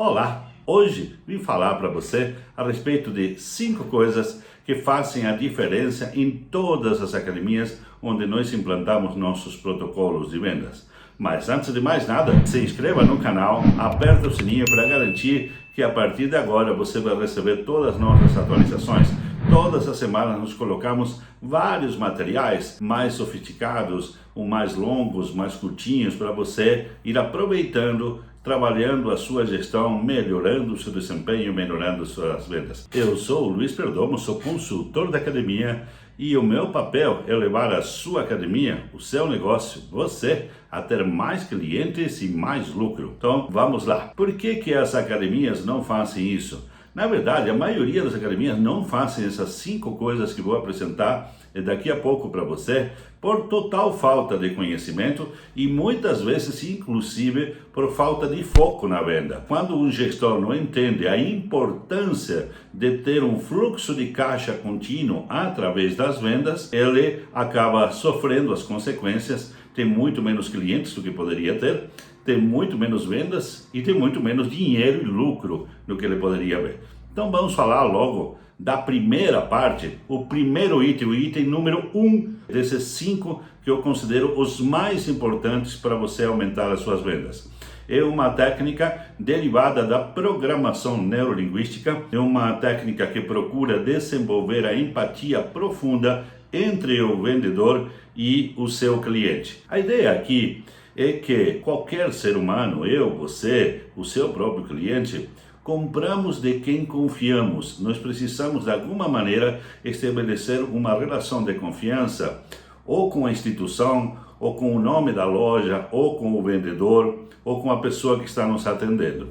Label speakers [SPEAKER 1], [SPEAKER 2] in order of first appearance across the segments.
[SPEAKER 1] Olá! Hoje vim falar para você a respeito de 5 coisas que fazem a diferença em todas as academias onde nós implantamos nossos protocolos de vendas. Mas antes de mais nada, se inscreva no canal, aperta o sininho para garantir que a partir de agora você vai receber todas as nossas atualizações. Todas as semanas nós colocamos vários materiais mais sofisticados, ou mais longos, mais curtinhos, para você ir aproveitando, trabalhando a sua gestão, melhorando o seu desempenho, melhorando suas vendas. Eu sou o Luiz Perdomo, sou consultor da academia e o meu papel é levar a sua academia, o seu negócio, você, a ter mais clientes e mais lucro. Então, vamos lá. Por que as academias não fazem isso? Na verdade, a maioria das academias não fazem essas 5 coisas que vou apresentar daqui a pouco para você, por total falta de conhecimento e muitas vezes, inclusive, por falta de foco na venda. Quando um gestor não entende a importância de ter um fluxo de caixa contínuo através das vendas, ele acaba sofrendo as consequências, tem muito menos clientes do que poderia ter, tem muito menos vendas e tem muito menos dinheiro e lucro do que ele poderia ver. Então vamos falar logo da primeira parte, o primeiro item, o item número 1 desses 5 que eu considero os mais importantes para você aumentar as suas vendas. É uma técnica derivada da programação neurolinguística, é uma técnica que procura desenvolver a empatia profunda entre o vendedor e o seu cliente. A ideia aqui é que qualquer ser humano, eu, você, o seu próprio cliente, compramos de quem confiamos. Nós precisamos de alguma maneira estabelecer uma relação de confiança ou com a instituição, ou com o nome da loja, ou com o vendedor, ou com a pessoa que está nos atendendo.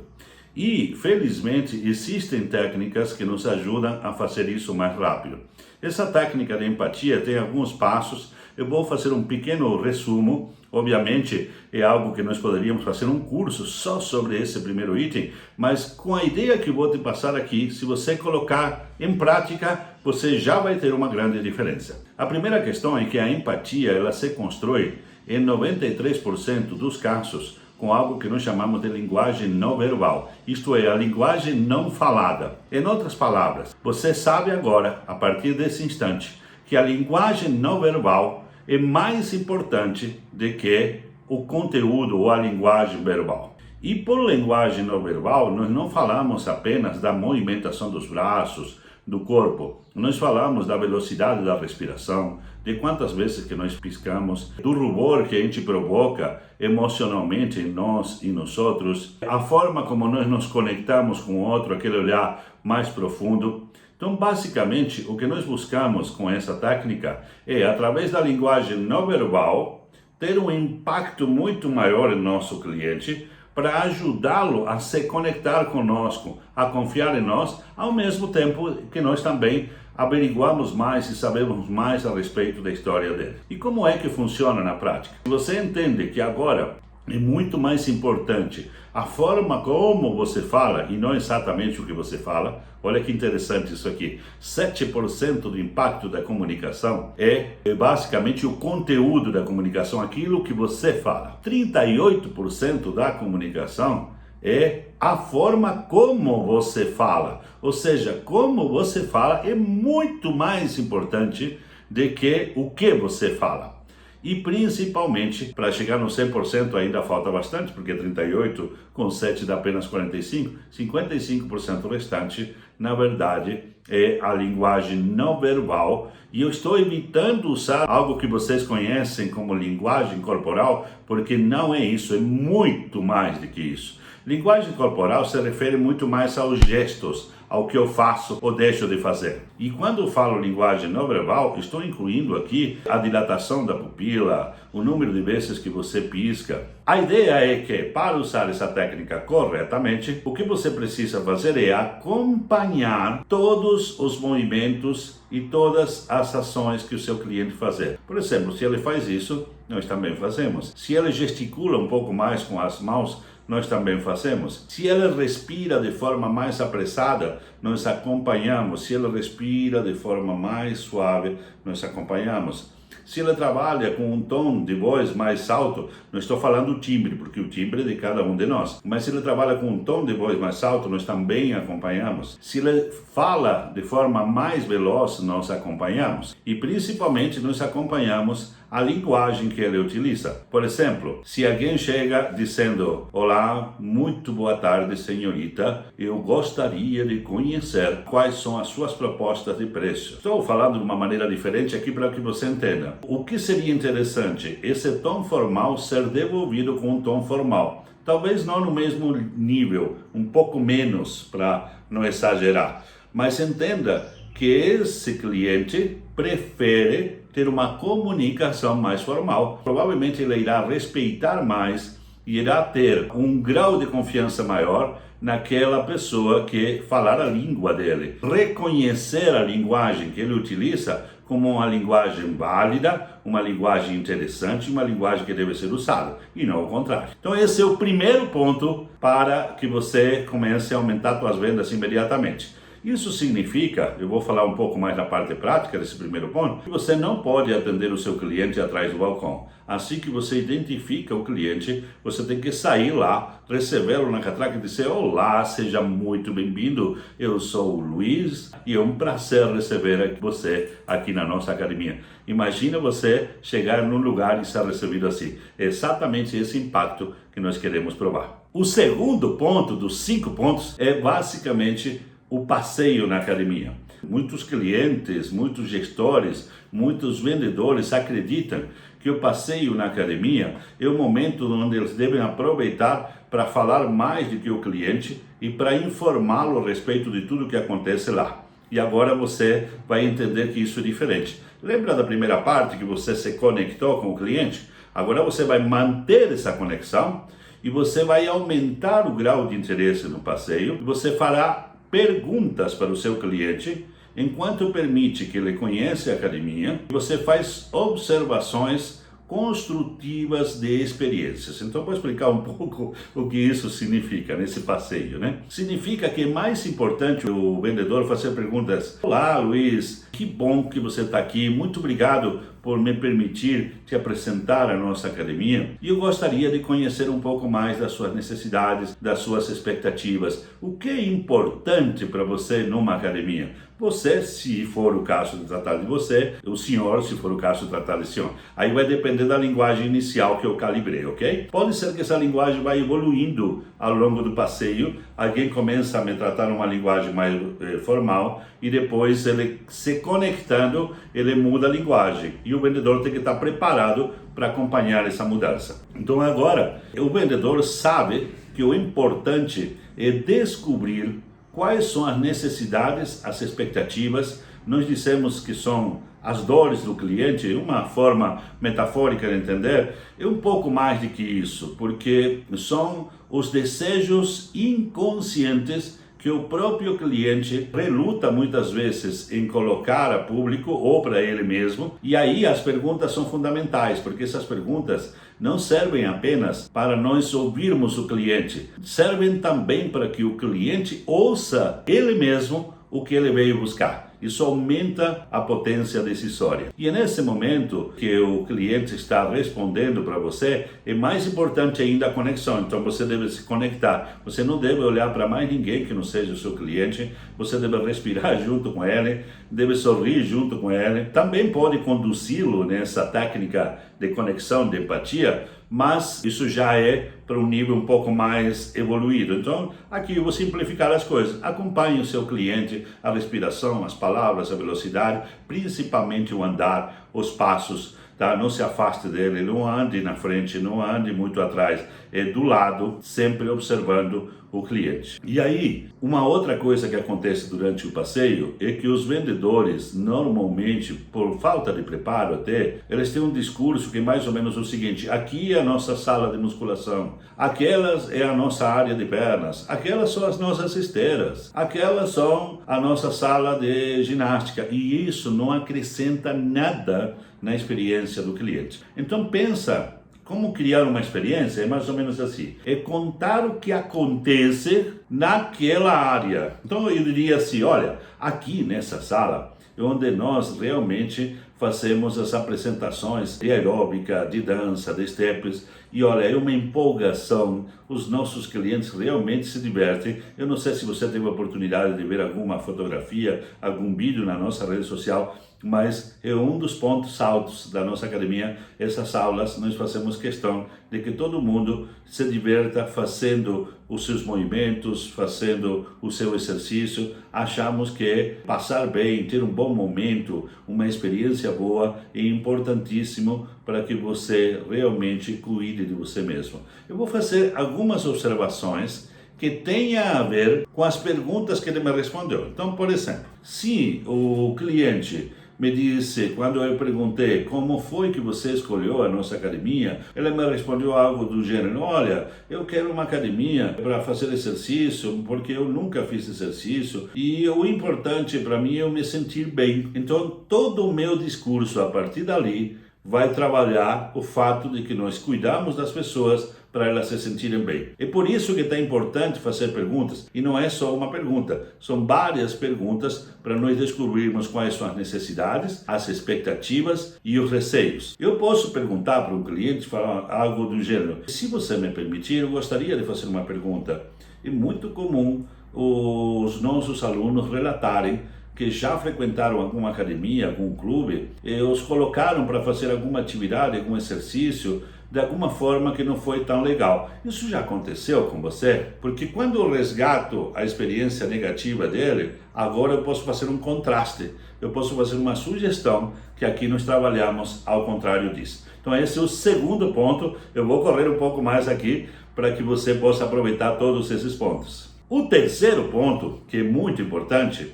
[SPEAKER 1] E, felizmente, existem técnicas que nos ajudam a fazer isso mais rápido. Essa técnica de empatia tem alguns passos. Eu vou fazer um pequeno resumo. Obviamente, é algo que nós poderíamos fazer um curso só sobre esse primeiro item, mas com a ideia que vou te passar aqui, se você colocar em prática, você já vai ter uma grande diferença. A primeira questão é que a empatia, ela se constrói em 93% dos casos com algo que nós chamamos de linguagem não verbal, isto é, a linguagem não falada. Em outras palavras, você sabe agora, a partir desse instante, que a linguagem não verbal é mais importante do que o conteúdo ou a linguagem verbal. E por linguagem não verbal, nós não falamos apenas da movimentação dos braços, do corpo. Nós falamos da velocidade da respiração, de quantas vezes que nós piscamos, do rubor que a gente provoca emocionalmente em nós e nos outros, a forma como nós nos conectamos com o outro, aquele olhar mais profundo. Então, basicamente, o que nós buscamos com essa técnica é, através da linguagem não verbal, ter um impacto muito maior em nosso cliente, para ajudá-lo a se conectar conosco, a confiar em nós, ao mesmo tempo que nós também averiguamos mais e sabemos mais a respeito da história dele. E como é que funciona na prática? Você entende que agora é muito mais importante a forma como você fala e não exatamente o que você fala. Olha que interessante isso aqui. 7% do impacto da comunicação é basicamente o conteúdo da comunicação, aquilo que você fala. 38% da comunicação é a forma como você fala. Ou seja, como você fala é muito mais importante do que o que você fala. E principalmente, para chegar no 100% ainda falta bastante, porque 38 com 7 dá apenas 45, 55% restante, na verdade, é a linguagem não verbal. E eu estou evitando usar algo que vocês conhecem como linguagem corporal, porque não é isso, é muito mais do que isso. Linguagem corporal se refere muito mais aos gestos, ao que eu faço ou deixo de fazer. E quando eu falo linguagem não verbal, estou incluindo aqui a dilatação da pupila, o número de vezes que você pisca. A ideia é que, para usar essa técnica corretamente, o que você precisa fazer é acompanhar todos os movimentos e todas as ações que o seu cliente fazer. Por exemplo, se ele faz isso, nós também fazemos. Se ele gesticula um pouco mais com as mãos, nós também fazemos. Se ele respira de forma mais apressada, nós acompanhamos. Se ele respira de forma mais suave, nós acompanhamos. Se ele trabalha com um tom de voz mais alto, não estou falando o timbre, porque o timbre é de cada um de nós, mas se ele trabalha com um tom de voz mais alto, nós também acompanhamos. Se ele fala de forma mais veloz, nós acompanhamos. E principalmente nós acompanhamos a linguagem que ele utiliza. Por exemplo, se alguém chega dizendo: olá, muito boa tarde, senhorita, eu gostaria de conhecer quais são as suas propostas de preço. Estou falando de uma maneira diferente aqui para que você entenda. O que seria interessante? Esse tom formal ser devolvido com um tom formal. Talvez não no mesmo nível, um pouco menos, para não exagerar. Mas entenda que esse cliente prefere ter uma comunicação mais formal. Provavelmente ele irá respeitar mais e irá ter um grau de confiança maior naquela pessoa que falar a língua dele. Reconhecer a linguagem que ele utiliza como uma linguagem válida, uma linguagem interessante, uma linguagem que deve ser usada, e não o contrário. Então esse é o primeiro ponto para que você comece a aumentar suas vendas imediatamente. Isso significa, eu vou falar um pouco mais na parte prática desse primeiro ponto, que você não pode atender o seu cliente atrás do balcão. Assim que você identifica o cliente, você tem que sair lá, recebê-lo na catraca e dizer: olá, seja muito bem-vindo, eu sou o Luiz e é um prazer receber você aqui na nossa academia. Imagina você chegar num lugar e ser recebido assim. É exatamente esse impacto que nós queremos provar. O segundo ponto dos 5 pontos é basicamente o passeio na academia. Muitos clientes, muitos gestores, muitos vendedores acreditam que o passeio na academia é o momento onde eles devem aproveitar para falar mais do que o cliente e para informá-lo a respeito de tudo que acontece lá. E agora você vai entender que isso é diferente. Lembra da primeira parte que você se conectou com o cliente? Agora você vai manter essa conexão e você vai aumentar o grau de interesse no passeio. Você fará perguntas para o seu cliente, enquanto permite que ele conheça a academia. Você faz observações construtivas de experiências. Então, vou explicar um pouco o que isso significa nesse passeio, né? Significa que é mais importante o vendedor fazer perguntas: olá, Luiz, que bom que você está aqui, muito obrigado por me permitir te apresentar a nossa academia, e eu gostaria de conhecer um pouco mais das suas necessidades, das suas expectativas. O que é importante para você numa academia? Você, se for o caso de tratar de você, o senhor, se for o caso de tratar de senhor. Aí vai depender da linguagem inicial que eu calibrei, ok? Pode ser que essa linguagem vai evoluindo ao longo do passeio, alguém começa a me tratar numa linguagem mais formal, e depois ele se conectando, ele muda a linguagem. E o vendedor tem que estar preparado para acompanhar essa mudança. Então agora, o vendedor sabe que o importante é descobrir quais são as necessidades, as expectativas. Nós dissemos que são as dores do cliente, uma forma metafórica de entender, é um pouco mais do que isso, porque são os desejos inconscientes que o próprio cliente reluta muitas vezes em colocar a público ou para ele mesmo. E aí as perguntas são fundamentais, porque essas perguntas não servem apenas para nós ouvirmos o cliente, servem também para que o cliente ouça ele mesmo o que ele veio buscar. Isso aumenta a potência decisória. E é nesse momento que o cliente está respondendo para você, é mais importante ainda a conexão. Então você deve se conectar. Você não deve olhar para mais ninguém que não seja o seu cliente. Você deve respirar junto com ele, deve sorrir junto com ele. Também pode conduzi-lo nessa técnica de conexão, de empatia, mas isso já é para um nível um pouco mais evoluído. Então, aqui eu vou simplificar as coisas. Acompanhe o seu cliente, a respiração, as palavras, a velocidade, principalmente o andar, os passos, tá? Não se afaste dele, não ande na frente, não ande muito atrás, é do lado, sempre observando o cliente. E aí, uma outra coisa que acontece durante o passeio é que os vendedores, normalmente, por falta de preparo até, eles têm um discurso que é mais ou menos o seguinte: aqui é a nossa sala de musculação, aquelas é a nossa área de pernas, aquelas são as nossas esteiras, aquelas são a nossa sala de ginástica, e isso não acrescenta nada na experiência do cliente. Então pensa, como criar uma experiência? É mais ou menos assim, é contar o que acontece naquela área. Então eu diria assim: olha, aqui nessa sala onde nós realmente fazemos as apresentações de aeróbica, de dança, de steps, e olha, é uma empolgação, os nossos clientes realmente se divertem. Eu não sei se você teve a oportunidade de ver alguma fotografia, algum vídeo na nossa rede social, mas é um dos pontos altos da nossa academia. Essas aulas, nós fazemos questão de que todo mundo se divirta fazendo os seus movimentos, fazendo o seu exercício. Achamos que passar bem, ter um bom momento, uma experiência boa é importantíssimo para que você realmente cuide de você mesmo. Eu vou fazer algumas observações que tenha a ver com as perguntas que ele me respondeu. Então, por exemplo, se o cliente me disse, quando eu perguntei como foi que você escolheu a nossa academia, ele me respondeu algo do gênero: olha, eu quero uma academia para fazer exercício, porque eu nunca fiz exercício, e o importante para mim é eu me sentir bem. Então, todo o meu discurso a partir dali vai trabalhar o fato de que nós cuidamos das pessoas para elas se sentirem bem. É por isso que é importante fazer perguntas, e não é só uma pergunta, são várias perguntas para nós descobrirmos quais são as necessidades, as expectativas e os receios. Eu posso perguntar para um cliente, falar algo do gênero: se você me permitir, eu gostaria de fazer uma pergunta. É muito comum os nossos alunos relatarem que já frequentaram alguma academia, algum clube, e os colocaram para fazer alguma atividade, algum exercício, de alguma forma que não foi tão legal. Isso já aconteceu com você? Porque quando eu resgato a experiência negativa dele, agora eu posso fazer um contraste, eu posso fazer uma sugestão, que aqui nós trabalhamos ao contrário disso. Então esse é o segundo ponto. Eu vou correr um pouco mais aqui para que você possa aproveitar todos esses pontos. O terceiro ponto, que é muito importante,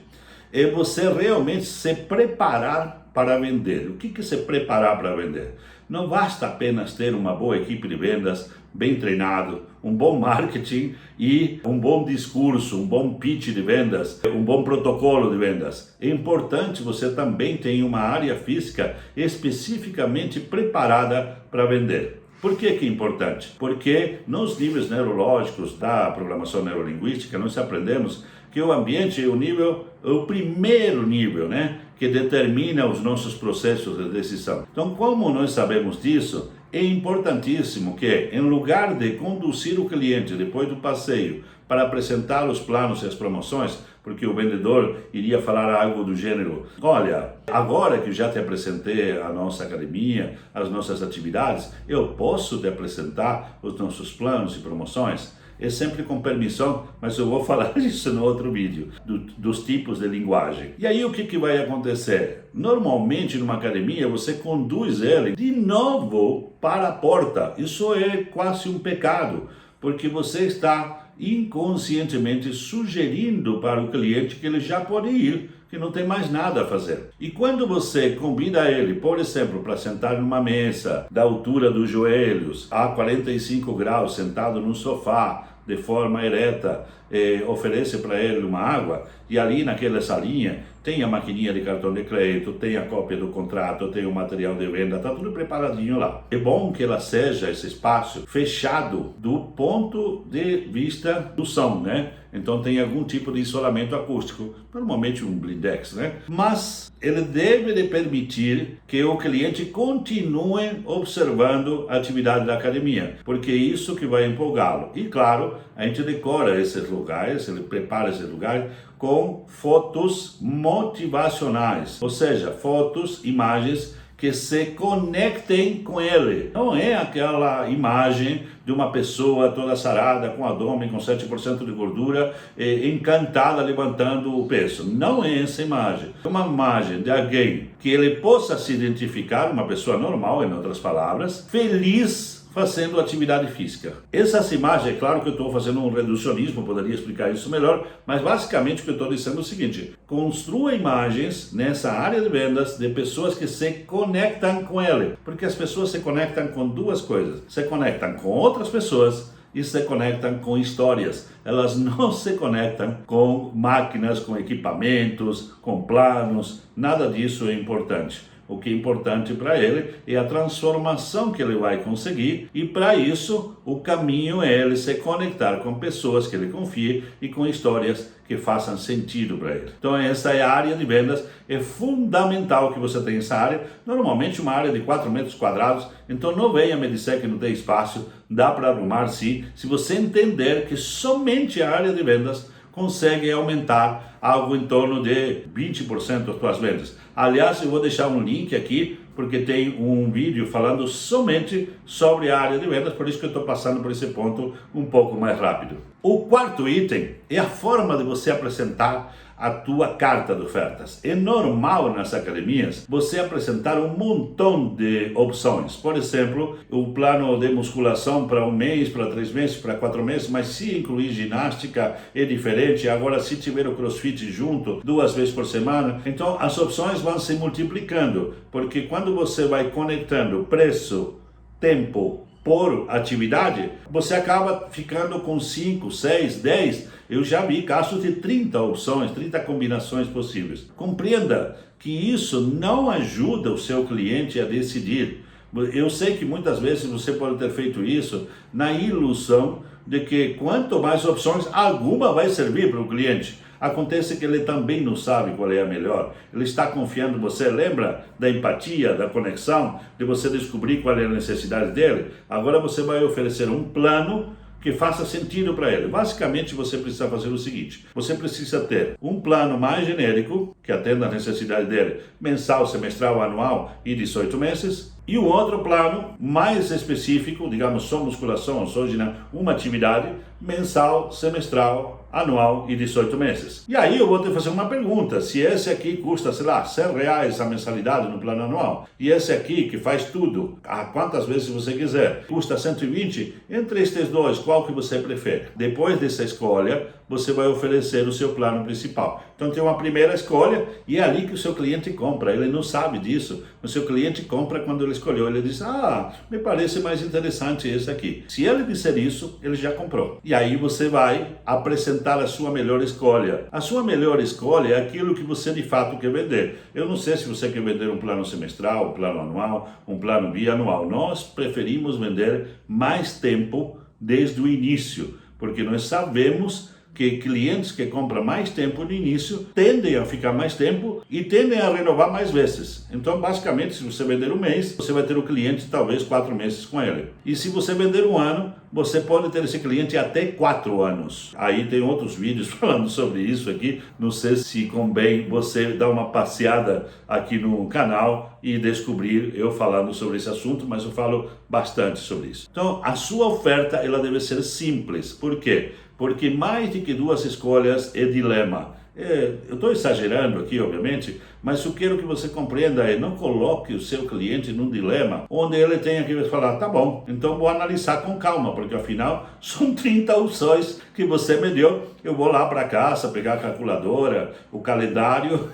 [SPEAKER 1] é você realmente se preparar para vender. O que é se preparar para vender? Não basta apenas ter uma boa equipe de vendas, bem treinado, um bom marketing e um bom discurso, um bom pitch de vendas, um bom protocolo de vendas. É importante você também ter uma área física especificamente preparada para vender. Por que é importante? Porque nos níveis neurológicos da programação neurolinguística nós aprendemos que o ambiente é o primeiro nível, que determina os nossos processos de decisão. Então, como nós sabemos disso, é importantíssimo que, em lugar de conduzir o cliente depois do passeio para apresentar os planos e as promoções, porque o vendedor iria falar algo do gênero: olha, agora que já te apresentei a nossa academia, as nossas atividades, eu posso te apresentar os nossos planos e promoções? É sempre com permissão, mas eu vou falar isso no outro vídeo, dos tipos de linguagem. E aí o que vai acontecer? Normalmente numa academia você conduz ele de novo para a porta. Isso é quase um pecado, porque você está inconscientemente sugerindo para o cliente que ele já pode ir, que não tem mais nada a fazer. E quando você convida ele, por exemplo, para sentar numa mesa da altura dos joelhos, a 45 graus, sentado no sofá, de forma ereta, oferece para ele uma água, e ali naquela salinha tem a maquininha de cartão de crédito, tem a cópia do contrato, tem o material de venda, está tudo preparadinho lá. É bom que ela seja, esse espaço, fechado do ponto de vista do som, Então tem algum tipo de isolamento acústico, normalmente um blindex, Mas ele deve de permitir que o cliente continue observando a atividade da academia, porque é isso que vai empolgá-lo. E claro, a gente decora esses lugares, ele prepara esses lugares com fotos motivacionais, ou seja, fotos, imagens que se conectem com ele. Não é aquela imagem de uma pessoa toda sarada, com abdômen, com 7% de gordura, encantada levantando o peso. Não é essa imagem. É uma imagem de alguém que ele possa se identificar, uma pessoa normal, em outras palavras, feliz fazendo atividade física. Essas imagens, é claro que eu estou fazendo um reducionismo, poderia explicar isso melhor, mas basicamente o que eu estou dizendo é o seguinte: construa imagens nessa área de vendas de pessoas que se conectam com ele, porque as pessoas se conectam com duas coisas: se conectam com outras pessoas e se conectam com histórias. Elas não se conectam com máquinas, com equipamentos, com planos, nada disso é importante. O que é importante para ele é a transformação que ele vai conseguir, e para isso o caminho é ele se conectar com pessoas que ele confie e com histórias que façam sentido para ele. Então essa é a área de vendas, é fundamental que você tenha essa área, normalmente uma área de 4 metros quadrados, então não venha me dizer que não tem espaço, dá para arrumar sim, se você entender que somente a área de vendas consegue aumentar algo em torno de 20% das suas vendas. Aliás, eu vou deixar um link aqui, porque tem um vídeo falando somente sobre a área de vendas, por isso que eu estou passando por esse ponto um pouco mais rápido. O quarto item é a forma de você apresentar a tua carta de ofertas. É normal nas academias você apresentar um montão de opções. Por exemplo, o plano de musculação para 1 mês, para 3 meses, para 4 meses, mas se incluir ginástica é diferente. Agora, se tiver o CrossFit junto 2 vezes por semana, então as opções vão se multiplicando, porque quando você vai conectando preço, tempo por atividade, você acaba ficando com 5, 6, 10. Eu já vi casos de 30 opções, 30 combinações possíveis. Compreenda que isso não ajuda o seu cliente a decidir. Eu sei que muitas vezes você pode ter feito isso na ilusão de que quanto mais opções, alguma vai servir para o cliente. Acontece que ele também não sabe qual é a melhor. Ele está confiando em você. Lembra da empatia, da conexão, de você descobrir qual é a necessidade dele? Agora você vai oferecer um plano que faça sentido para ele. Basicamente, você precisa fazer o seguinte: você precisa ter um plano mais genérico, que atenda a necessidade dele, mensal, semestral, anual e 18 meses, e um outro plano mais específico, digamos, só musculação, só uma atividade, mensal, semestral, anual e 18 meses. E aí eu vou te fazer uma pergunta: se esse aqui custa, sei lá, R$100 a mensalidade no plano anual, e esse aqui que faz tudo, a quantas vezes você quiser, custa 120, entre estes dois, qual que você prefere? Depois dessa escolha, você vai oferecer o seu plano principal. Então tem uma primeira escolha, e é ali que o seu cliente compra. Ele não sabe disso, o seu cliente compra quando ele escolheu. Ele diz: me parece mais interessante esse aqui. Se ele disser isso, ele já comprou. E aí você vai apresentar a sua melhor escolha. A sua melhor escolha é aquilo que você de fato quer vender. Eu não sei se você quer vender um plano semestral, um plano anual, um plano bianual. Nós preferimos vender mais tempo desde o início, porque nós sabemos que clientes que compram mais tempo no início tendem a ficar mais tempo e tendem a renovar mais vezes. Então, basicamente, se você vender 1 mês, você vai ter o cliente talvez 4 meses com ele. E se você vender 1 ano, você pode ter esse cliente até 4 anos. Aí tem outros vídeos falando sobre isso aqui. Não sei se convém você dar uma passeada aqui no canal e descobrir eu falando sobre esse assunto, mas eu falo bastante sobre isso. Então, a sua oferta ela deve ser simples. Por quê? Porque mais do que 2 escolhas é dilema. Eu estou exagerando aqui, obviamente, mas eu quero que você compreenda não coloque o seu cliente num dilema onde ele tenha que falar: tá bom, então vou analisar com calma, porque afinal são 30 opções que você me deu, eu vou lá para casa pegar a calculadora, o calendário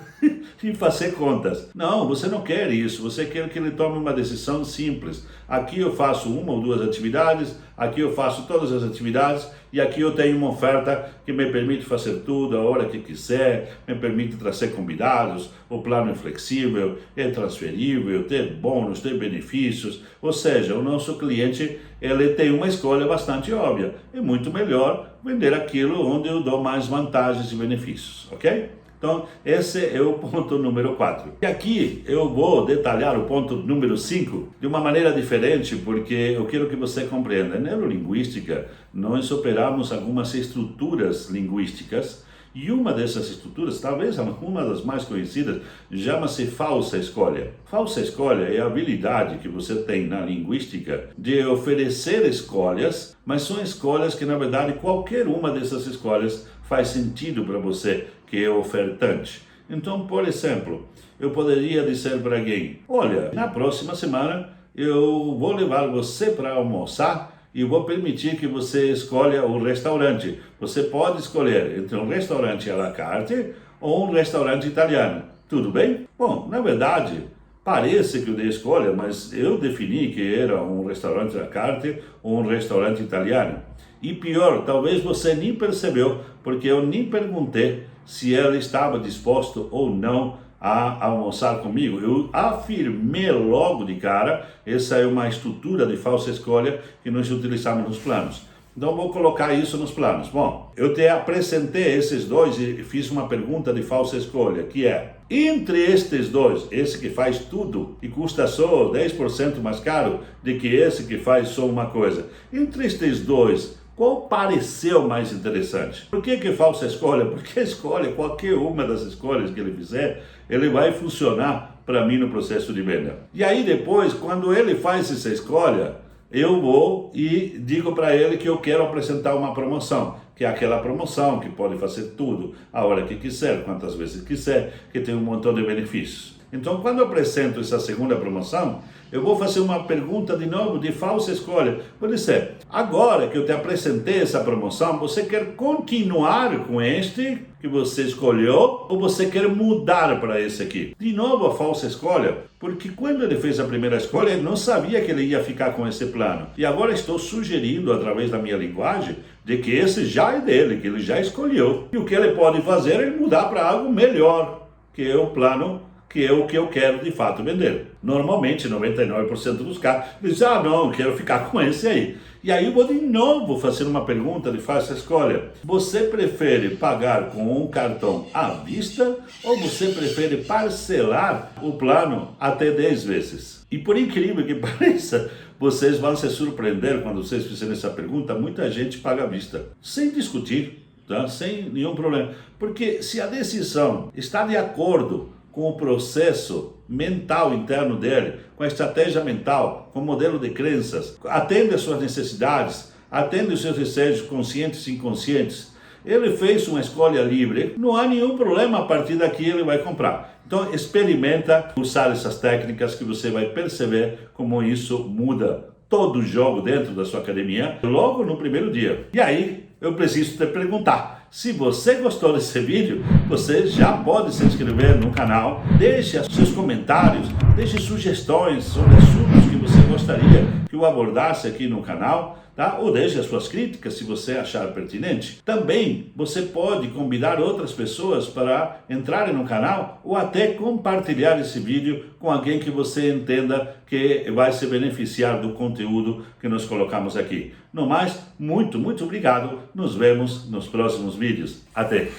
[SPEAKER 1] e fazer contas. Não, você não quer isso, você quer que ele tome uma decisão simples. Aqui eu faço 1 ou 2 atividades, aqui eu faço todas as atividades, e aqui eu tenho uma oferta que me permite fazer tudo a hora que quiser, me permite trazer convidados, o plano é flexível, é transferível, tem bônus, tem benefícios. Ou seja, o nosso cliente ele tem uma escolha bastante óbvia. É muito melhor vender aquilo onde eu dou mais vantagens e benefícios, ok? Então, esse é o ponto número 4. E aqui eu vou detalhar o ponto número 5 de uma maneira diferente, porque eu quero que você compreenda. Em neurolinguística, nós operamos algumas estruturas linguísticas, e uma dessas estruturas, talvez uma das mais conhecidas, chama-se falsa escolha. Falsa escolha é a habilidade que você tem na linguística de oferecer escolhas, mas são escolhas que, na verdade, qualquer uma dessas escolhas faz sentido para você, que é ofertante. Então, por exemplo, eu poderia dizer para alguém: olha, na próxima semana eu vou levar você para almoçar e vou permitir que você escolha o restaurante. Você pode escolher entre um restaurante à la carte ou um restaurante italiano. Tudo bem? Bom, na verdade, parece que eu dei escolha, mas eu defini que era um restaurante à la carte ou um restaurante italiano. E pior, talvez você nem percebeu, porque eu nem perguntei se ele estava disposto ou não a almoçar comigo, eu afirmei logo de cara, essa é uma estrutura de falsa escolha que nós utilizamos nos planos. Então vou colocar isso nos planos. Bom, eu te apresentei esses dois e fiz uma pergunta de falsa escolha, que é, entre estes dois, esse que faz tudo e custa só 10% mais caro do que esse que faz só uma coisa, entre estes dois, qual pareceu mais interessante? Por que falsa escolha? Porque a escolha, qualquer uma das escolhas que ele fizer, ele vai funcionar para mim no processo de venda. E aí depois, quando ele faz essa escolha, eu vou e digo para ele que eu quero apresentar uma promoção, que é aquela promoção que pode fazer tudo, a hora que quiser, quantas vezes quiser, que tem um montão de benefícios. Então, quando eu apresento essa segunda promoção, eu vou fazer uma pergunta de novo de falsa escolha. Vou dizer, agora que eu te apresentei essa promoção, você quer continuar com este que você escolheu ou você quer mudar para esse aqui? De novo a falsa escolha, porque quando ele fez a primeira escolha, ele não sabia que ele ia ficar com esse plano. E agora estou sugerindo, através da minha linguagem, de que esse já é dele, que ele já escolheu. E o que ele pode fazer é mudar para algo melhor, que é o plano que é o que eu quero de fato vender. Normalmente, 99% dos casos dizem, não, quero ficar com esse aí. E aí eu vou de novo fazer uma pergunta de falsa escolha. Você prefere pagar com um cartão à vista ou você prefere parcelar o plano até 10 vezes? E por incrível que pareça, vocês vão se surpreender quando vocês fizerem essa pergunta, muita gente paga à vista, sem discutir, tá? Sem nenhum problema. Porque se a decisão está de acordo com o processo mental interno dele, com a estratégia mental, com o modelo de crenças, atende às suas necessidades, atende os seus desejos conscientes e inconscientes, ele fez uma escolha livre, não há nenhum problema, a partir daqui ele vai comprar. Então experimenta usar essas técnicas que você vai perceber como isso muda todo o jogo dentro da sua academia, logo no primeiro dia. E aí eu preciso te perguntar, se você gostou desse vídeo, você já pode se inscrever no canal, deixe seus comentários, deixe sugestões sobre assuntos que você gostaria que eu abordasse aqui no canal, tá? Ou deixe as suas críticas se você achar pertinente. Também você pode convidar outras pessoas para entrarem no canal ou até compartilhar esse vídeo com alguém que você entenda que vai se beneficiar do conteúdo que nós colocamos aqui. No mais, muito obrigado. Nos vemos nos próximos vídeos. Até!